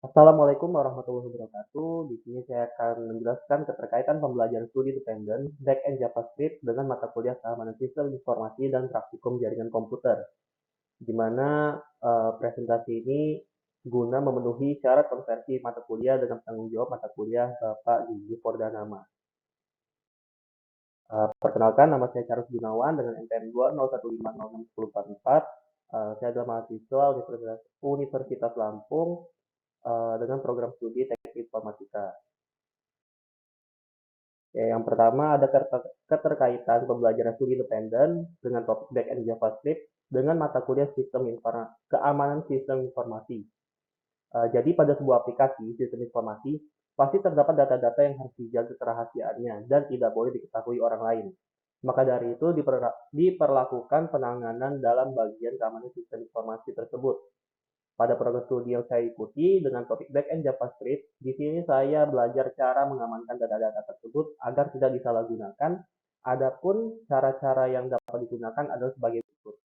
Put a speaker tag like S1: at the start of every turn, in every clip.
S1: Assalamualaikum warahmatullahi wabarakatuh. Di sini saya akan menjelaskan keterkaitan pembelajaran studi dependen Back-end JavaScript dengan mata kuliah keamanan sistem informasi dan praktikum jaringan komputer, di mana presentasi ini guna memenuhi syarat konversi mata kuliah dengan tanggung jawab mata kuliah Bapak Gigi Fordanama. Perkenalkan, nama saya Charles Gunawan dengan NPM 201506144. Saya adalah mahasiswa Universitas Lampung dengan program studi Teknik Informatika. Ya, yang pertama ada keterkaitan pembelajaran studi independen dengan topik back-end JavaScript dengan mata kuliah keamanan sistem informasi. Jadi pada sebuah aplikasi sistem informasi, pasti terdapat data-data yang harus dijaga kerahasiaannya dan tidak boleh diketahui orang lain. Maka dari itu diperlakukan penanganan dalam bagian keamanan sistem informasi tersebut. Pada program studi yang saya ikuti dengan topik back-end JavaScript, di sini saya belajar cara mengamankan data-data tersebut agar tidak disalahgunakan. Adapun cara-cara yang dapat digunakan adalah sebagai berikut.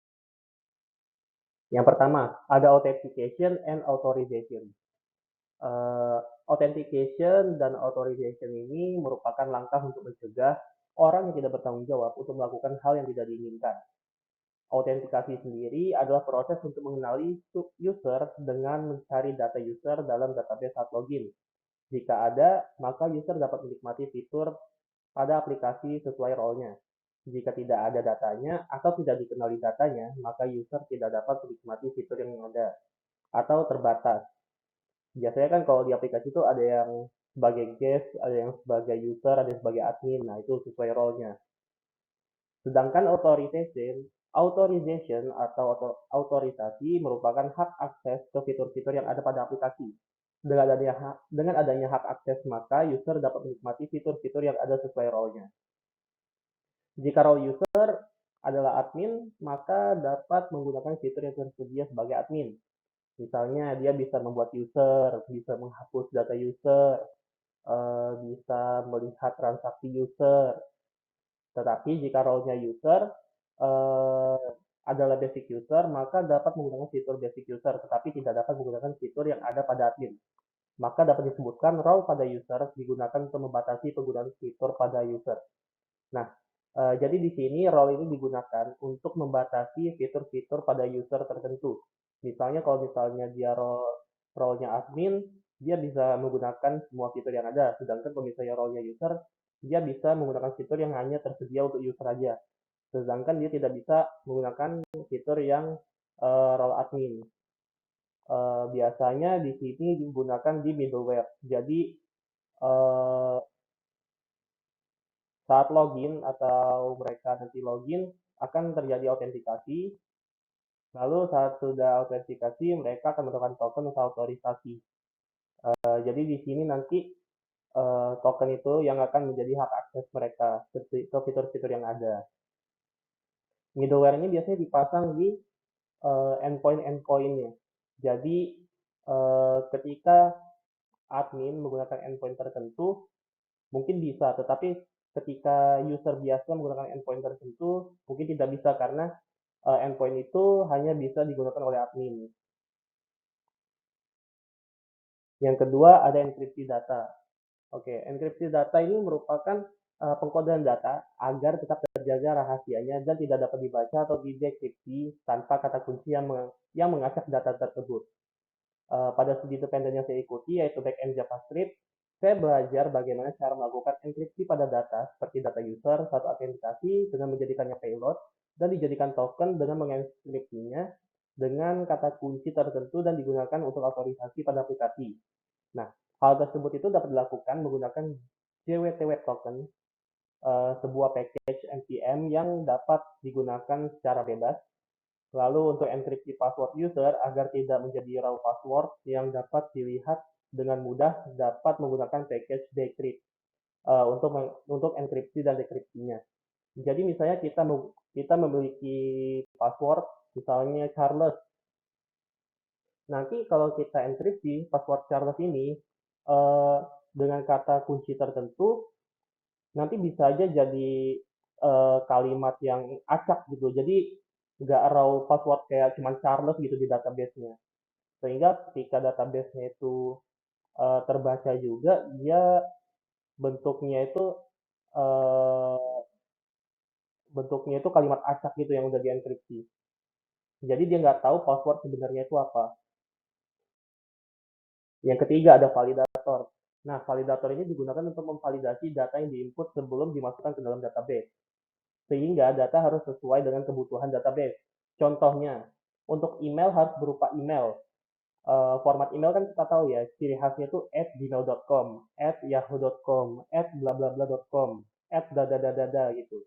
S1: Yang pertama, ada authentication and authorization. Authentication dan authorization ini merupakan langkah untuk mencegah orang yang tidak bertanggung jawab untuk melakukan hal yang tidak diinginkan. Autentikasi sendiri adalah proses untuk mengenali user dengan mencari data user dalam database saat login. Jika ada, maka user dapat menikmati fitur pada aplikasi sesuai role-nya. Jika tidak ada datanya atau tidak dikenali datanya, maka user tidak dapat menikmati fitur yang ada atau terbatas. Biasanya kan kalau di aplikasi itu ada yang sebagai guest, ada yang sebagai user, ada yang sebagai admin. Nah, itu sesuai role-nya. Sedangkan authorization atau autorisasi merupakan hak akses ke fitur-fitur yang ada pada aplikasi. Dengan adanya hak akses, maka user dapat menikmati fitur-fitur yang ada sesuai role-nya. Jika role user adalah admin, maka dapat menggunakan fitur yang tersedia sebagai admin. Misalnya, dia bisa membuat user, bisa menghapus data user, bisa melihat transaksi user. Tetapi jika role-nya user adalah basic user, maka dapat menggunakan fitur basic user, tetapi tidak dapat menggunakan fitur yang ada pada admin. Maka dapat disebutkan role pada user digunakan untuk membatasi penggunaan fitur pada user. Nah, jadi di sini role ini digunakan untuk membatasi fitur-fitur pada user tertentu. Misalnya kalau misalnya dia role-nya admin, dia bisa menggunakan semua fitur yang ada. Sedangkan kalau misalnya role-nya user, dia bisa menggunakan fitur yang hanya tersedia untuk user aja. Sedangkan dia tidak bisa menggunakan fitur yang role admin. Biasanya di sini digunakan di middleware. Jadi saat login atau mereka nanti login akan terjadi autentikasi. Lalu saat sudah autentikasi mereka akan mendapatkan token atau autorisasi. Jadi di sini nanti token itu yang akan menjadi hak akses mereka ke fitur-fitur yang ada. Middleware ini biasanya dipasang di endpoint-endpointnya. Jadi ketika admin menggunakan endpoint tertentu, mungkin bisa, tetapi ketika user biasa menggunakan endpoint tertentu, mungkin tidak bisa karena endpoint itu hanya bisa digunakan oleh admin. Yang kedua ada enkripsi data. Oke, enkripsi data ini merupakan pengkodean data agar tetap terjaga rahasianya dan tidak dapat dibaca atau didekripsi tanpa kata kunci yang mengacak data tersebut. Pada studi dependen yang saya ikuti, yaitu back-end JavaScript, saya belajar bagaimana cara melakukan enkripsi pada data, seperti data user, satu autentikasi dengan menjadikannya payload, dan dijadikan token dengan mengenkripsinya dengan kata kunci tertentu dan digunakan untuk autorisasi pada aplikasi. Nah, hal tersebut itu dapat dilakukan menggunakan JWT Web Token, sebuah package NPM yang dapat digunakan secara bebas. Lalu untuk enkripsi password user agar tidak menjadi raw password yang dapat dilihat dengan mudah dapat menggunakan package decrypt untuk enkripsi dan dekripsinya. Jadi misalnya kita memiliki password misalnya Charles. Nanti kalau kita enkripsi password Charles ini dengan kata kunci tertentu, nanti bisa aja jadi kalimat yang acak gitu. Jadi nggak raw password kayak cuman Charles gitu di database-nya. Sehingga ketika database-nya itu terbaca juga, dia bentuknya itu eh, bentuknya itu kalimat acak gitu yang udah dienkripsi. Jadi dia nggak tahu password sebenarnya itu apa. Yang ketiga ada validator. Nah, validator ini digunakan untuk memvalidasi data yang diinput sebelum dimasukkan ke dalam database. Sehingga data harus sesuai dengan kebutuhan database. Contohnya, untuk email harus berupa email. Format email kan kita tahu ya, ciri khasnya itu @gmail.com, @yahoo.com, @blablabla.com, @dadadadada gitu.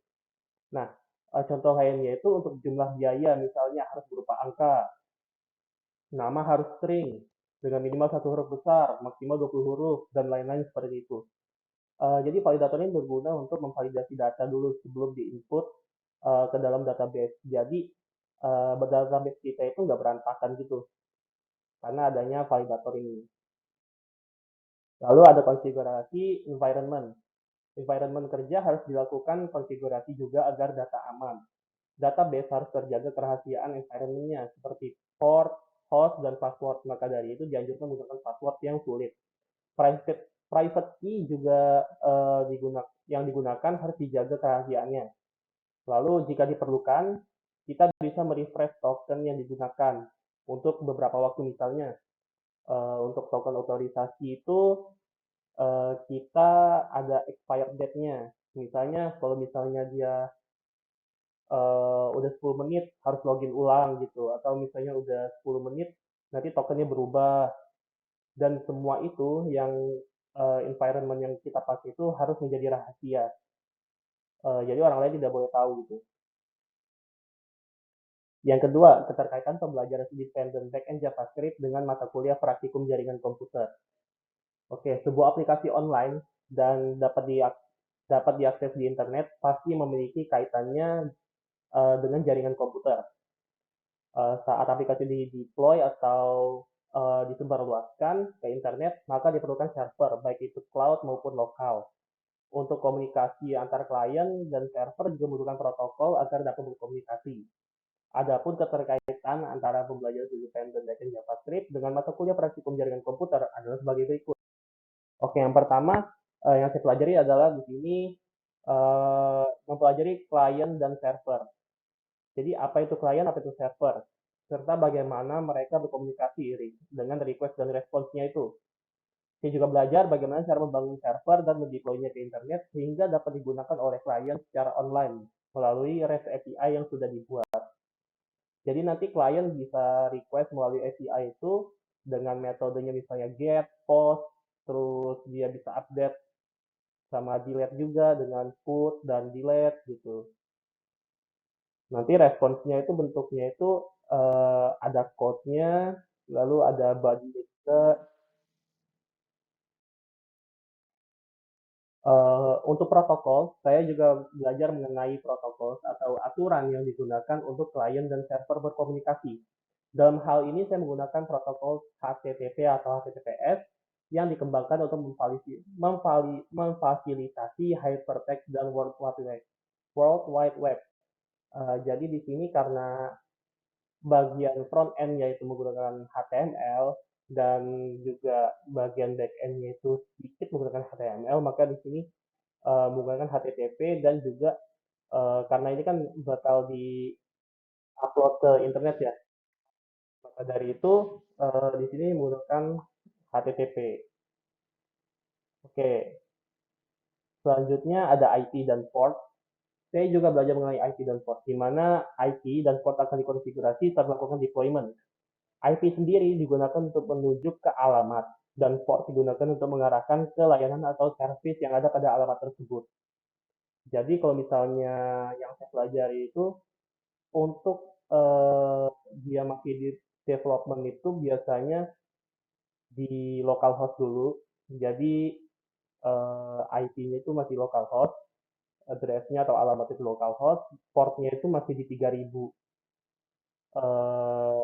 S1: Nah, contoh lainnya itu untuk jumlah biaya, misalnya harus berupa angka, nama harus string, dengan minimal satu huruf besar, maksimal 20 huruf, dan lain-lain seperti itu. Jadi validator ini berguna untuk memvalidasi data dulu sebelum diinput ke dalam database. Jadi database kita itu nggak berantakan gitu, karena adanya validator ini. Lalu ada konfigurasi environment. Environment kerja harus dilakukan konfigurasi juga agar data aman. Database harus terjaga kerahasiaan environment-nya seperti port, host, dan password. Maka dari itu dianjurkan menggunakan password yang sulit. Private key juga yang digunakan harus dijaga kerahasiaannya. Lalu jika diperlukan, kita bisa merefresh token yang digunakan untuk beberapa waktu, misalnya untuk token otorisasi itu kita ada expired date-nya. Misalnya kalau misalnya dia udah 10 menit harus login ulang gitu, atau misalnya udah 10 menit nanti tokennya berubah, dan semua itu yang environment yang kita pakai itu harus menjadi rahasia. Jadi orang lain tidak boleh tahu gitu. Yang kedua, keterkaitan pembelajaran independen backend JavaScript dengan mata kuliah praktikum jaringan komputer. Oke, sebuah aplikasi online dan dapat diakses di internet pasti memiliki kaitannya dengan jaringan komputer. Saat aplikasi di-deploy atau disebarluaskan ke internet, maka diperlukan server, baik itu cloud maupun lokal. Untuk komunikasi antar klien dan server juga membutuhkan protokol agar dapat berkomunikasi. Adapun keterkaitan antara pembelajaran independen backend JavaScript dengan mata kuliah praktikum jaringan komputer adalah sebagai berikut. Oke, yang pertama yang saya pelajari adalah di sini mempelajari klien dan server. Jadi apa itu klien, apa itu server, serta bagaimana mereka berkomunikasi dengan request dan responsnya itu. Saya juga belajar bagaimana cara membangun server dan mendeploynya ke internet sehingga dapat digunakan oleh klien secara online melalui REST API yang sudah dibuat. Jadi nanti klien bisa request melalui API itu dengan metodenya misalnya get, post, terus dia bisa update sama delete juga dengan put dan delete gitu. Nanti responsnya itu bentuknya itu ada code-nya, lalu ada body juga. Untuk protokol, saya juga belajar mengenai protokol atau aturan yang digunakan untuk klien dan server berkomunikasi. Dalam hal ini saya menggunakan protokol HTTP atau HTTPS yang dikembangkan untuk memfasilitasi hypertext dan World Wide Web. World Wide Web. Jadi di sini karena bagian front end yaitu menggunakan HTML dan juga bagian back end-nya itu sedikit menggunakan HTML, maka di sini menggunakan HTTP dan juga karena ini kan bakal di-upload ke internet ya. Maka dari itu di sini menggunakan HTTP. Oke, selanjutnya ada IP dan port. Saya juga belajar mengenai IP dan port, di mana IP dan port akan dikonfigurasi saat melakukan deployment. IP sendiri digunakan untuk menunjuk ke alamat, dan port digunakan untuk mengarahkan ke layanan atau service yang ada pada alamat tersebut. Jadi kalau misalnya yang saya pelajari itu untuk dia masih di development itu biasanya di localhost dulu. Jadi IP-nya itu masih localhost, address-nya atau alamat itu localhost, portnya itu masih di 3000. Eh,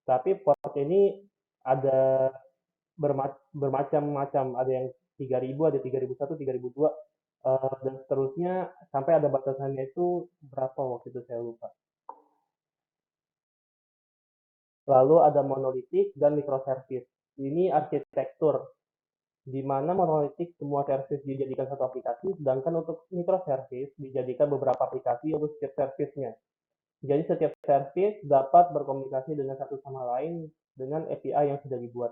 S1: tapi port ini ada bermacam-macam, ada yang 3000, ada 3001, 3002, dan seterusnya sampai ada batasannya itu berapa waktu itu saya lupa. Lalu ada monolitik dan microservice. Ini arsitektur. di mana monolitik semua service dijadikan satu aplikasi, sedangkan untuk microservice dijadikan beberapa aplikasi untuk setiap service-nya. Jadi setiap service dapat berkomunikasi dengan satu sama lain dengan API yang sudah dibuat.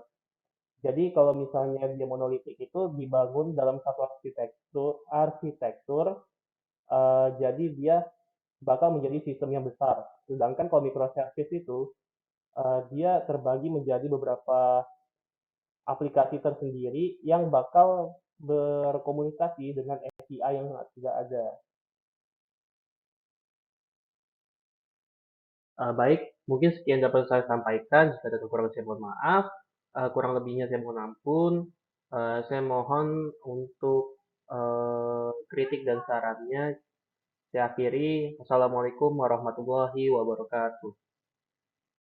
S1: Jadi kalau misalnya dia monolitik itu dibangun dalam satu arsitektur, jadi dia bakal menjadi sistem yang besar. Sedangkan kalau microservice itu dia terbagi menjadi beberapa aplikasi tersendiri yang bakal berkomunikasi dengan API yang sudah ada. Baik, mungkin sekian dapat saya sampaikan. Jika ada kekurangan saya mohon maaf. Kurang lebihnya saya mohon ampun. Saya mohon untuk kritik dan sarannya. Saya akhiri. Wassalamualaikum warahmatullahi wabarakatuh.